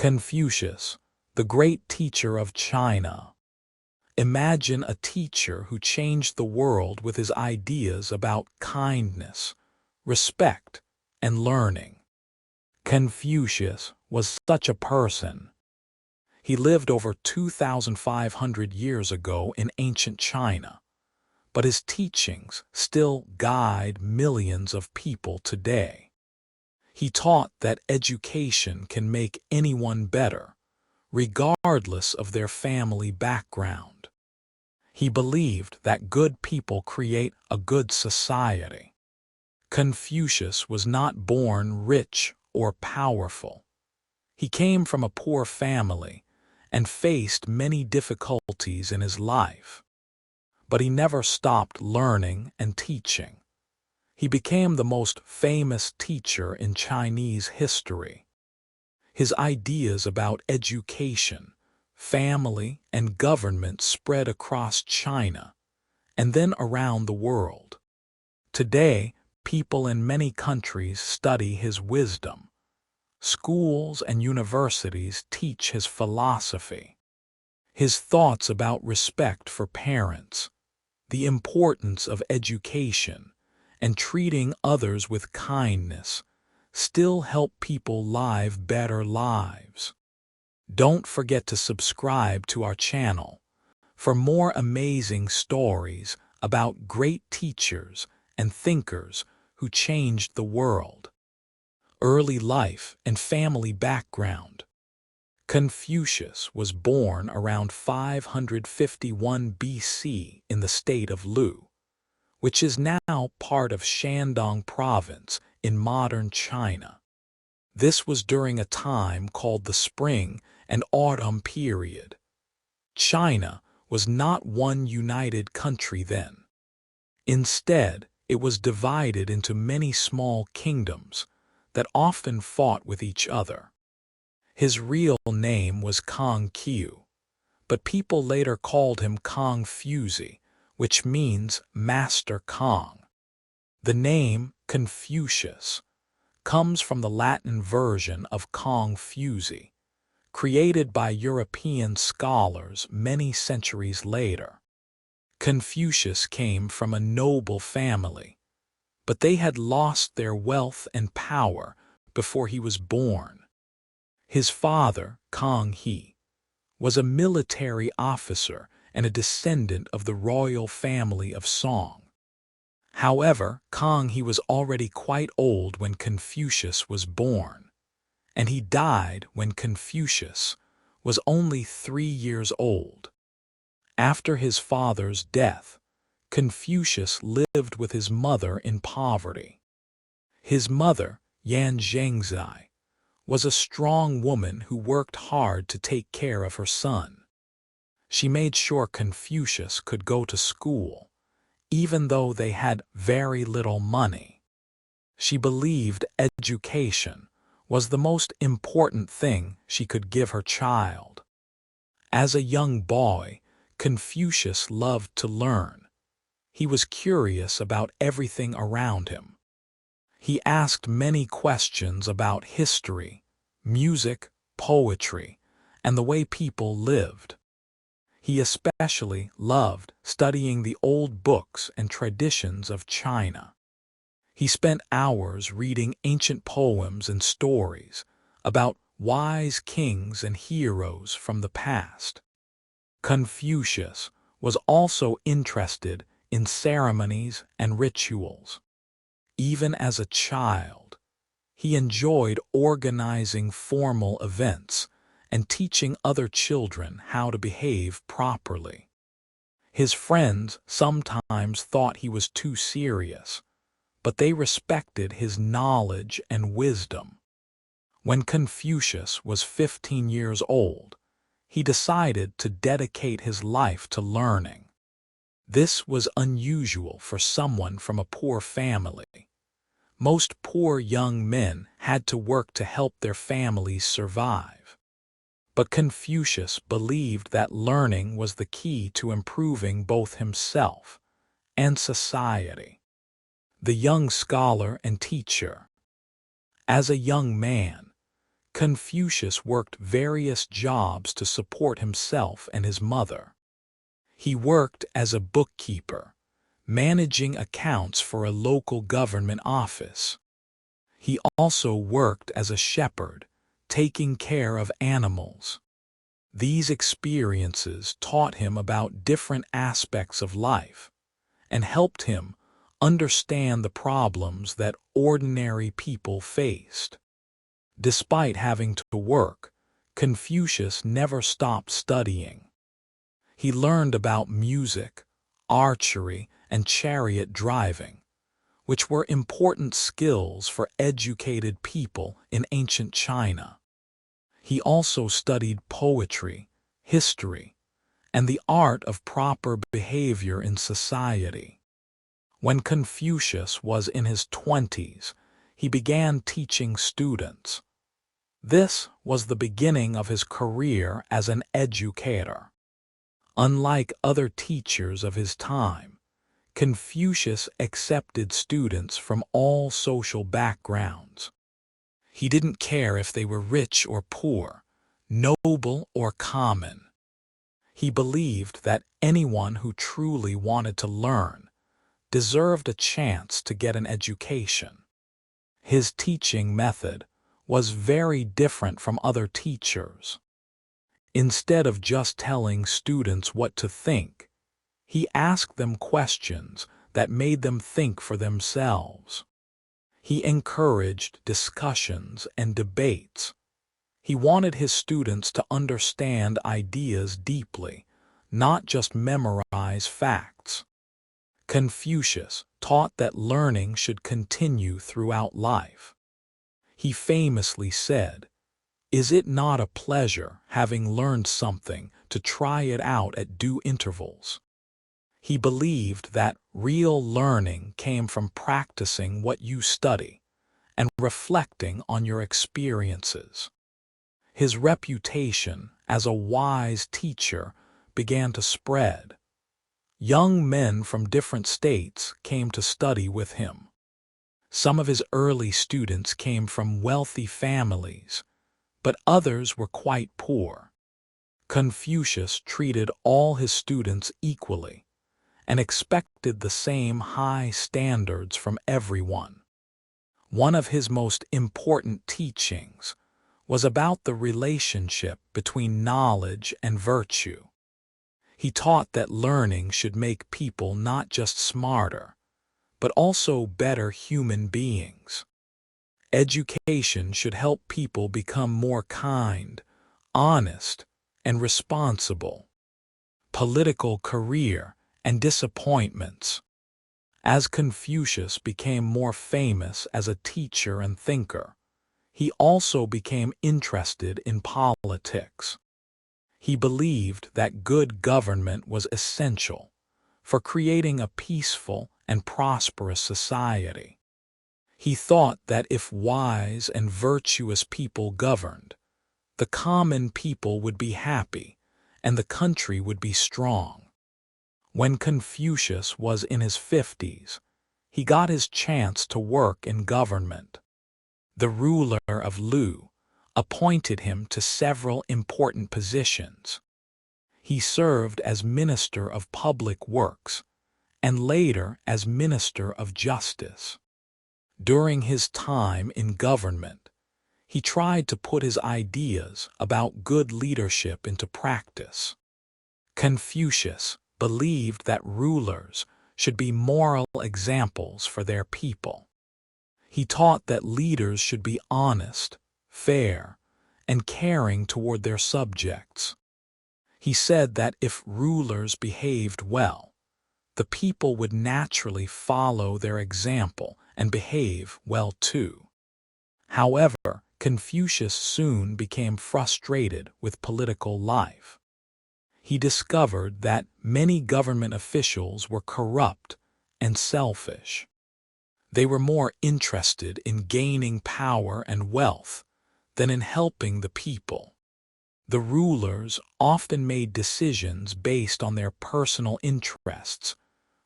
Confucius, the great teacher of China. Imagine a teacher who changed the world with his ideas about kindness, respect, and learning. Confucius was such a person. He lived over 2,500 years ago in ancient China, but his teachings still guide millions of people today. He taught that education can make anyone better, regardless of their family background. He believed that good people create a good society. Confucius was not born rich or powerful. He came from a poor family and faced many difficulties in his life. But he never stopped learning and teaching. He became the most famous teacher in Chinese history. His ideas about education, family, and government spread across China and then around the world. Today, people in many countries study his wisdom. Schools and universities teach his philosophy. His thoughts about respect for parents, the importance of education, and treating others with kindness still help people live better lives. Don't forget to subscribe to our channel for more amazing stories about great teachers and thinkers who changed the world. Early life and family background. Confucius was born around 551 BC in the state of Lu, which is now part of Shandong province in modern China. This was during a time called the Spring and Autumn period. China was not one united country then. Instead, it was divided into many small kingdoms that often fought with each other. His real name was Confucius, but people later called him Confucius, which means Master Kong. The name Confucius comes from the Latin version of Confucius, created by European scholars many centuries later. Confucius came from a noble family, but they had lost their wealth and power before he was born. His father, Kong He, was a military officer and a descendant of the royal family of Song. However, Kong He was already quite old when Confucius was born, and he died when Confucius was only 3 years old. After his father's death, Confucius lived with his mother in poverty. His mother, Yan Zhengzai, was a strong woman who worked hard to take care of her son. She made sure Confucius could go to school, even though they had very little money. She believed education was the most important thing she could give her child. As a young boy, Confucius loved to learn. He was curious about everything around him. He asked many questions about history, music, poetry, and the way people lived. He especially loved studying the old books and traditions of China. He spent hours reading ancient poems and stories about wise kings and heroes from the past. Confucius was also interested in ceremonies and rituals. Even as a child, he enjoyed organizing formal events and teaching other children how to behave properly. His friends sometimes thought he was too serious, but they respected his knowledge and wisdom. When Confucius was 15 years old, he decided to dedicate his life to learning. This was unusual for someone from a poor family. Most poor young men had to work to help their families survive. But Confucius believed that learning was the key to improving both himself and society. The young scholar and teacher. As a young man, Confucius worked various jobs to support himself and his mother. He worked as a bookkeeper, managing accounts for a local government office. He also worked as a shepherd, taking care of animals. These experiences taught him about different aspects of life and helped him understand the problems that ordinary people faced. Despite having to work, Confucius never stopped studying. He learned about music, archery, and chariot driving, which were important skills for educated people in ancient China. He also studied poetry, history, and the art of proper behavior in society. When Confucius was in his 20s, he began teaching students. This was the beginning of his career as an educator. Unlike other teachers of his time, Confucius accepted students from all social backgrounds. He didn't care if they were rich or poor, noble or common. He believed that anyone who truly wanted to learn deserved a chance to get an education. His teaching method was very different from other teachers. Instead of just telling students what to think, he asked them questions that made them think for themselves. He encouraged discussions and debates. He wanted his students to understand ideas deeply, not just memorize facts. Confucius taught that learning should continue throughout life. He famously said, "Is it not a pleasure, having learned something, to try it out at due intervals?" He believed that real learning came from practicing what you study and reflecting on your experiences. His reputation as a wise teacher began to spread. Young men from different states came to study with him. Some of his early students came from wealthy families, but others were quite poor. Confucius treated all his students equally and expected the same high standards from everyone. One of his most important teachings was about the relationship between knowledge and virtue. He taught that learning should make people not just smarter, but also better human beings. Education should help people become more kind, honest, and responsible. Political career and disappointments. As Confucius became more famous as a teacher and thinker, he also became interested in politics. He believed that good government was essential for creating a peaceful and prosperous society. He thought that if wise and virtuous people governed, the common people would be happy and the country would be strong. When Confucius was in his 50s, he got his chance to work in government. The ruler of Lu appointed him to several important positions. He served as Minister of Public Works and later as Minister of Justice. During his time in government, he tried to put his ideas about good leadership into practice. Confucius believed that rulers should be moral examples for their people. He taught that leaders should be honest, fair, and caring toward their subjects. He said that if rulers behaved well, the people would naturally follow their example and behave well too. However, Confucius soon became frustrated with political life. He discovered that many government officials were corrupt and selfish. They were more interested in gaining power and wealth than in helping the people. The rulers often made decisions based on their personal interests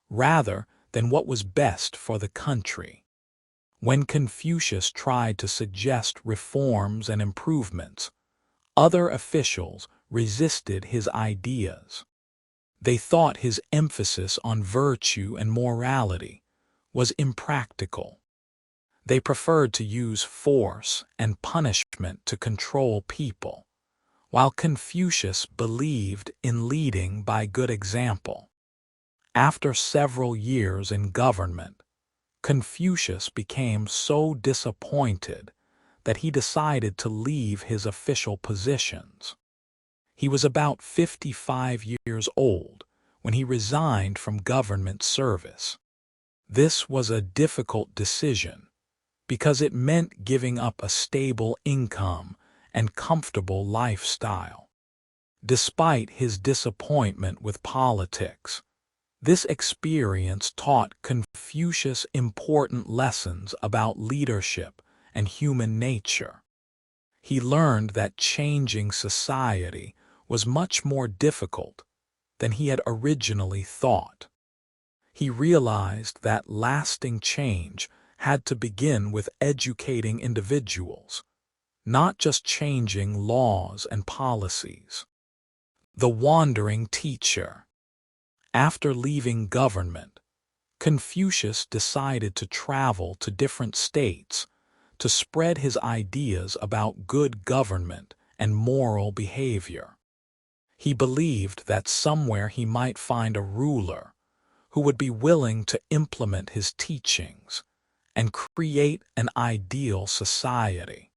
rather than what was best for the country. When Confucius tried to suggest reforms and improvements, other officials resisted his ideas. They thought his emphasis on virtue and morality was impractical. They preferred to use force and punishment to control people, while Confucius believed in leading by good example. After several years in government, Confucius became so disappointed that he decided to leave his official positions. He was about 55 years old when he resigned from government service. This was a difficult decision because it meant giving up a stable income and comfortable lifestyle. Despite his disappointment with politics, this experience taught Confucius important lessons about leadership and human nature. He learned that changing society was much more difficult than he had originally thought. He realized that lasting change had to begin with educating individuals, not just changing laws and policies. The wandering teacher. After leaving government, Confucius decided to travel to different states to spread his ideas about good government and moral behavior. He believed that somewhere he might find a ruler who would be willing to implement his teachings and create an ideal society.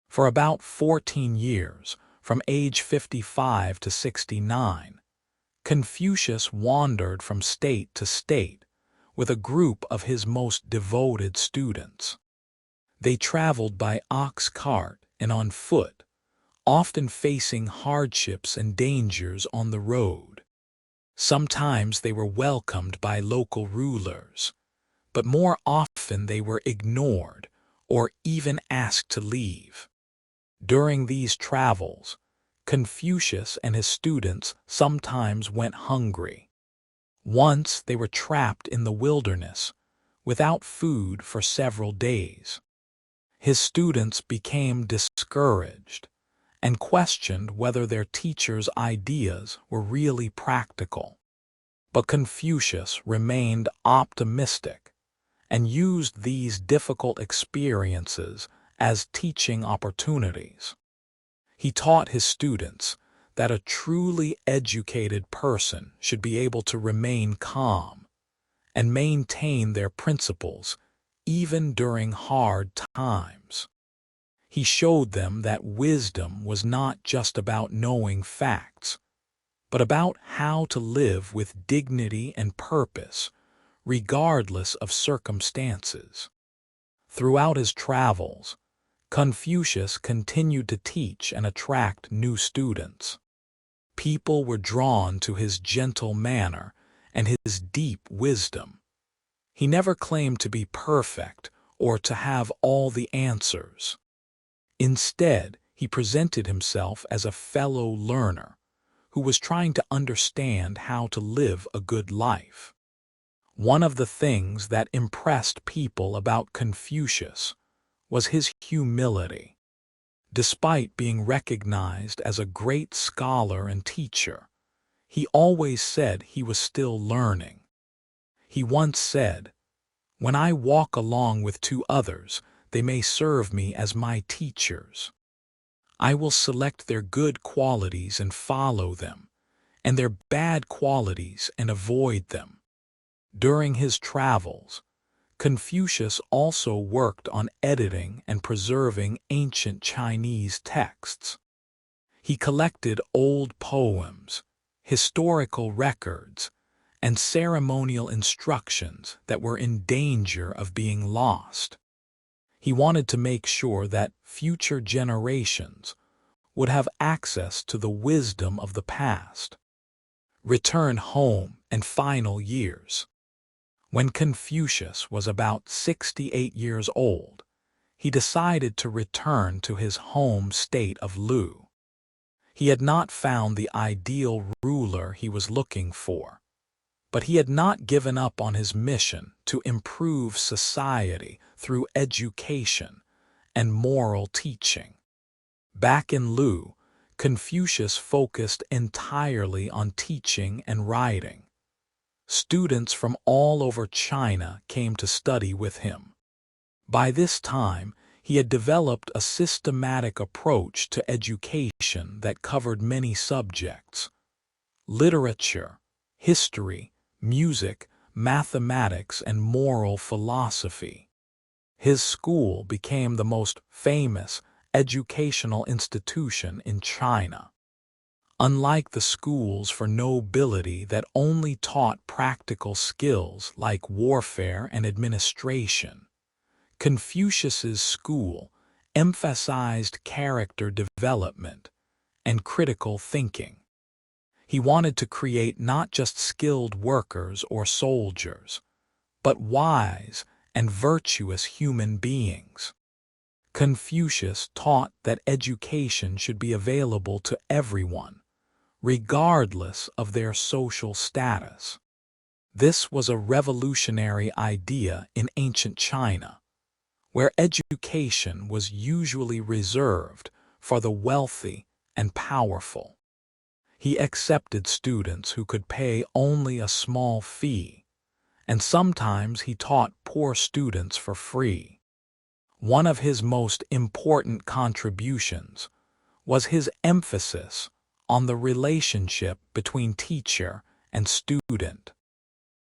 For about 14 years, from age 55 to 69, Confucius wandered from state to state with a group of his most devoted students. They traveled by ox cart and on foot, often facing hardships and dangers on the road. Sometimes they were welcomed by local rulers, but more often they were ignored or even asked to leave. During these travels, Confucius and his students sometimes went hungry. Once they were trapped in the wilderness, without food for several days. His students became discouraged and questioned whether their teacher's ideas were really practical. But Confucius remained optimistic and used these difficult experiences as teaching opportunities. He taught his students that a truly educated person should be able to remain calm and maintain their principles even during hard times. He showed them that wisdom was not just about knowing facts, but about how to live with dignity and purpose, regardless of circumstances. Throughout his travels, Confucius continued to teach and attract new students. People were drawn to his gentle manner and his deep wisdom. He never claimed to be perfect or to have all the answers. Instead, he presented himself as a fellow learner who was trying to understand how to live a good life. One of the things that impressed people about Confucius was his humility. Despite being recognized as a great scholar and teacher, he always said he was still learning. He once said, "When I walk along with two others, they may serve me as my teachers. I will select their good qualities and follow them, and their bad qualities and avoid them." During his travels, Confucius also worked on editing and preserving ancient Chinese texts. He collected old poems, historical records, and ceremonial instructions that were in danger of being lost. He wanted to make sure that future generations would have access to the wisdom of the past. Return home and final years. When Confucius was about 68 years old, he decided to return to his home state of Lu. He had not found the ideal ruler he was looking for, But he had not given up on his mission to improve society through education and moral teaching. Back in Lu, Confucius focused entirely on teaching and writing. Students from all over China came to study with him. By this time, he had developed a systematic approach to education that covered many subjects: literature, history, music, mathematics, and moral philosophy. His school became the most famous educational institution in China. Unlike the schools for nobility that only taught practical skills like warfare and administration, Confucius's school emphasized character development and critical thinking. He wanted to create not just skilled workers or soldiers, but wise and virtuous human beings. Confucius taught that education should be available to everyone, regardless of their social status. This was a revolutionary idea in ancient China, where education was usually reserved for the wealthy and powerful. He accepted students who could pay only a small fee, and sometimes he taught poor students for free. One of his most important contributions was his emphasis on the relationship between teacher and student.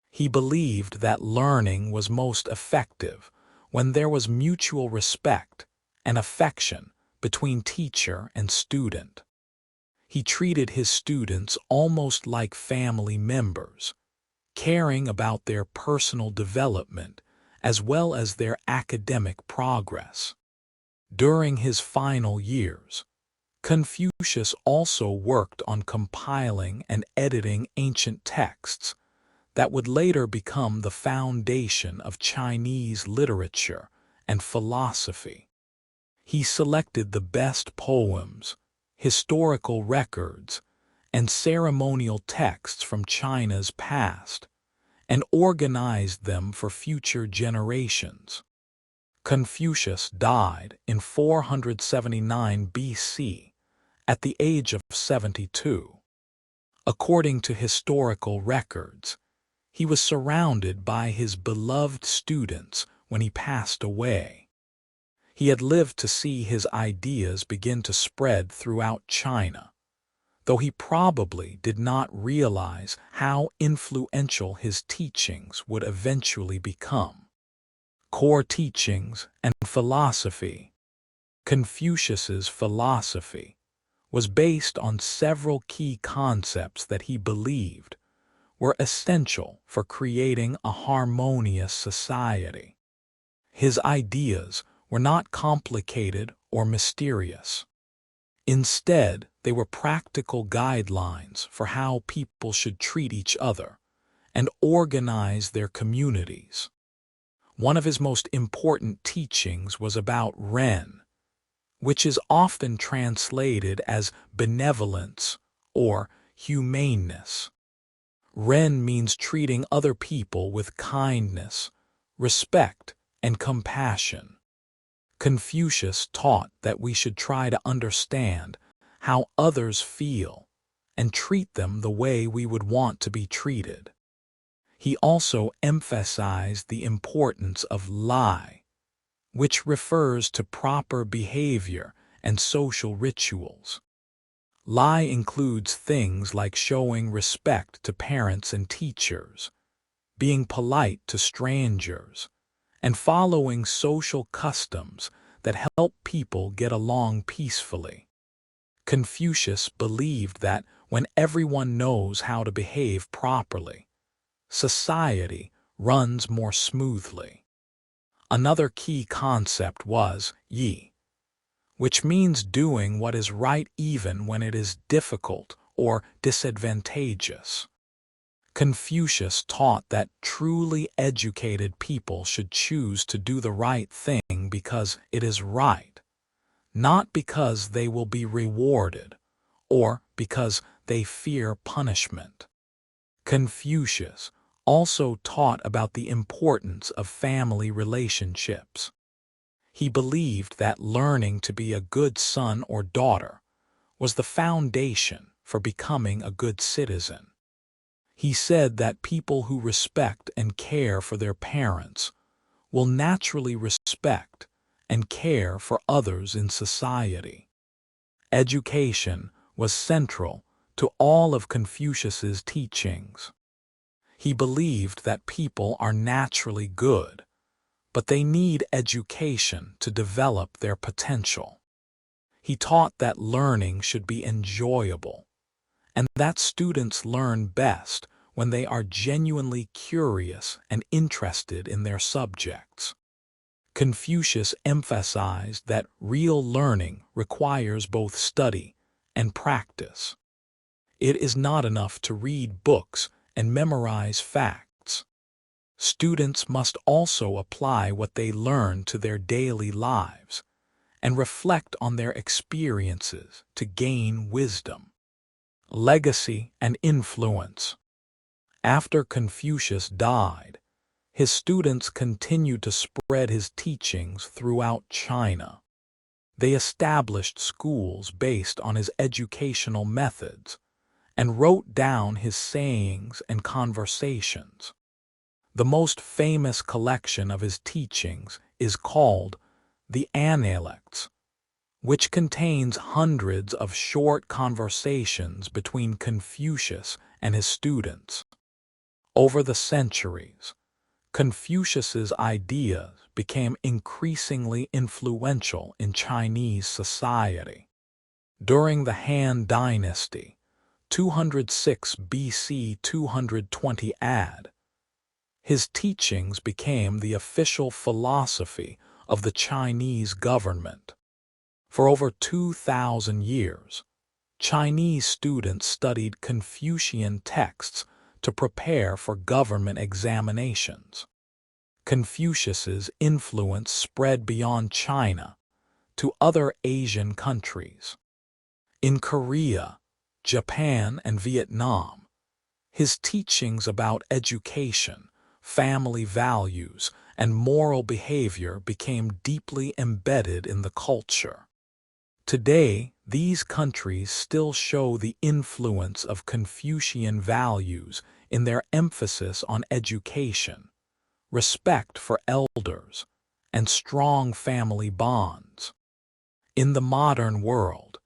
He believed that learning was most effective when there was mutual respect and affection between teacher and student. He treated his students almost like family members, caring about their personal development as well as their academic progress. During his final years, Confucius also worked on compiling and editing ancient texts that would later become the foundation of Chinese literature and philosophy. He selected the best poems, historical records, and ceremonial texts from China's past, and organized them for future generations. Confucius died in 479 BC at the age of 72. According to historical records, he was surrounded by his beloved students when he passed away. He had lived to see his ideas begin to spread throughout China, though he probably did not realize how influential his teachings would eventually become. Core teachings and philosophy. Confucius's philosophy was based on several key concepts that he believed were essential for creating a harmonious society. His ideas were not complicated or mysterious. Instead, they were practical guidelines for how people should treat each other and organize their communities. One of his most important teachings was about Ren, which is often translated as benevolence or humaneness. Ren means treating other people with kindness, respect, and compassion. Confucius taught that we should try to understand how others feel and treat them the way we would want to be treated. He also emphasized the importance of Lai, which refers to proper behavior and social rituals. Lai includes things like showing respect to parents and teachers, being polite to strangers, and following social customs that help people get along peacefully. Confucius believed that when everyone knows how to behave properly, society runs more smoothly. Another key concept was yi, which means doing what is right even when it is difficult or disadvantageous. Confucius taught that truly educated people should choose to do the right thing because it is right, not because they will be rewarded or because they fear punishment. Confucius also taught about the importance of family relationships. He believed that learning to be a good son or daughter was the foundation for becoming a good citizen. He said that people who respect and care for their parents will naturally respect and care for others in society. Education was central to all of Confucius's teachings. He believed that people are naturally good, but they need education to develop their potential. He taught that learning should be enjoyable, and that students learn best when they are genuinely curious and interested in their subjects. Confucius emphasized that real learning requires both study and practice. It is not enough to read books and memorize facts. Students must also apply what they learn to their daily lives and reflect on their experiences to gain wisdom. Legacy and influence. After Confucius died, his students continued to spread his teachings throughout China. They established schools based on his educational methods and wrote down his sayings and conversations. The most famous collection of his teachings is called the Analects, which contains hundreds of short conversations between Confucius and his students. Over the centuries, Confucius's ideas became increasingly influential in Chinese society. During the Han Dynasty, 206 BC 220 AD, his teachings became the official philosophy of the Chinese government. For over 2,000 years, Chinese students studied Confucian texts to prepare for government examinations. Confucius's influence spread beyond China to other Asian countries. In Korea, Japan, and Vietnam, his teachings about education, family values, and moral behavior became deeply embedded in the culture. Today, these countries still show the influence of Confucian values in their emphasis on education, respect for elders, and strong family bonds. In the modern world,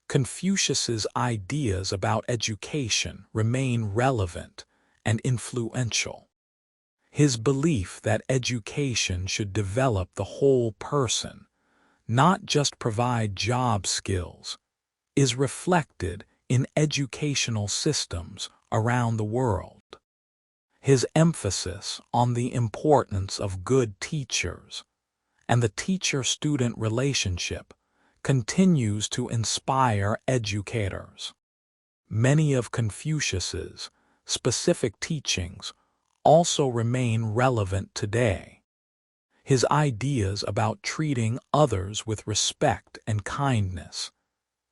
Confucius's ideas about education remain relevant and influential. His belief that education should develop the whole person, not just provide job skills, is reflected in educational systems around the world. His emphasis on the importance of good teachers and the teacher-student relationship continues to inspire educators. Many of Confucius's specific teachings also remain relevant today. His ideas about treating others with respect and kindness,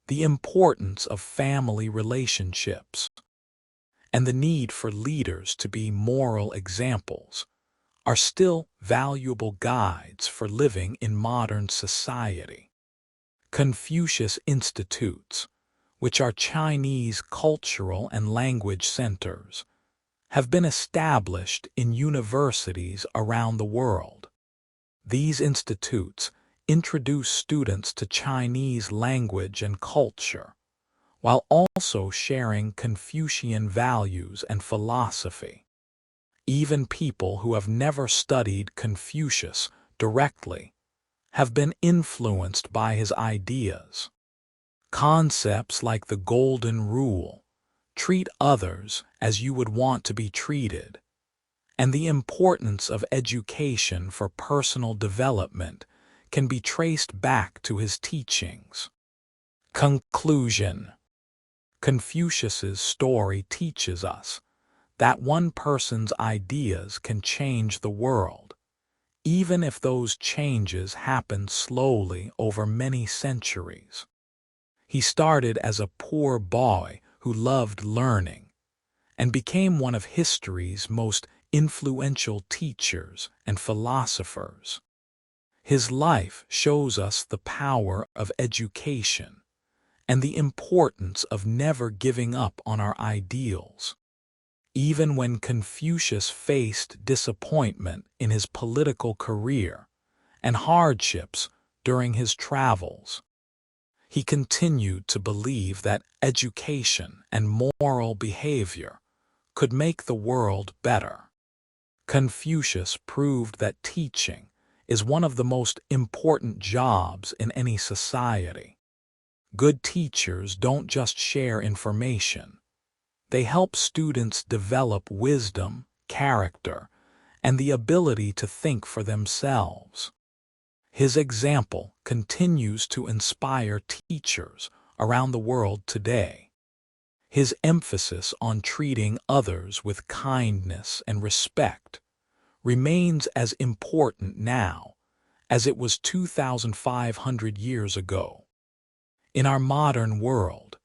the importance of family relationships, and the need for leaders to be moral examples are still valuable guides for living in modern society. Confucius Institutes, which are Chinese cultural and language centers, have been established in universities around the world. These institutes introduce students to Chinese language and culture, while also sharing Confucian values and philosophy. Even people who have never studied Confucius directly have been influenced by his ideas. Concepts like the Golden Rule, treat others as you would want to be treated, and the importance of education for personal development can be traced back to his teachings. Conclusion. Confucius's story teaches us that one person's ideas can change the world, even if those changes happen slowly over many centuries. He started as a poor boy who loved learning, and became one of history's most influential teachers and philosophers. His life shows us the power of education and the importance of never giving up on our ideals. Even when Confucius faced disappointment in his political career and hardships during his travels, he continued to believe that education and moral behavior could make the world better. Confucius proved that teaching is one of the most important jobs in any society. Good teachers don't just share information. They help students develop wisdom, character, and the ability to think for themselves. His example continues to inspire teachers around the world today. His emphasis on treating others with kindness and respect remains as important now as it was 2,500 years ago. In our modern world,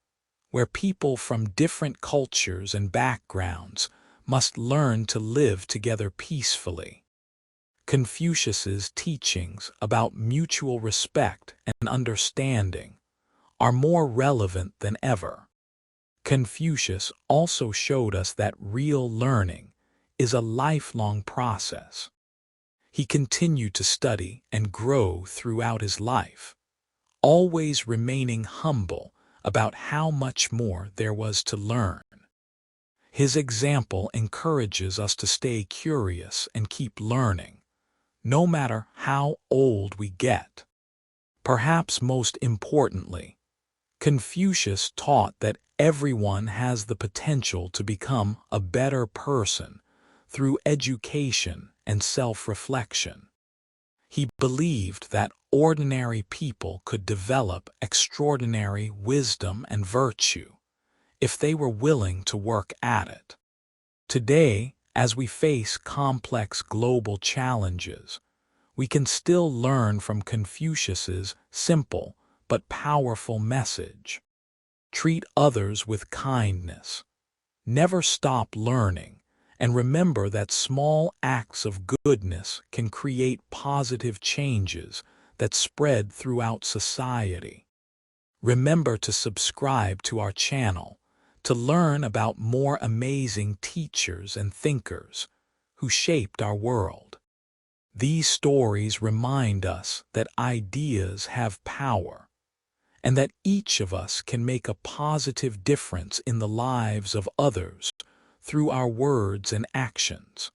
where people from different cultures and backgrounds must learn to live together peacefully, Confucius's teachings about mutual respect and understanding are more relevant than ever. Confucius also showed us that real learning is a lifelong process. He continued to study and grow throughout his life, always remaining humble about how much more there was to learn. His example encourages us to stay curious and keep learning, no matter how old we get. Perhaps most importantly, Confucius taught that everyone has the potential to become a better person through education and self-reflection. He believed that ordinary people could develop extraordinary wisdom and virtue if they were willing to work at it. Today, as we face complex global challenges, we can still learn from Confucius's simple but powerful message. Treat others with kindness. Never stop learning, and remember that small acts of goodness can create positive changes that spread throughout society. Remember to subscribe to our channel to learn about more amazing teachers and thinkers who shaped our world. These stories remind us that ideas have power, and that each of us can make a positive difference in the lives of others through our words and actions.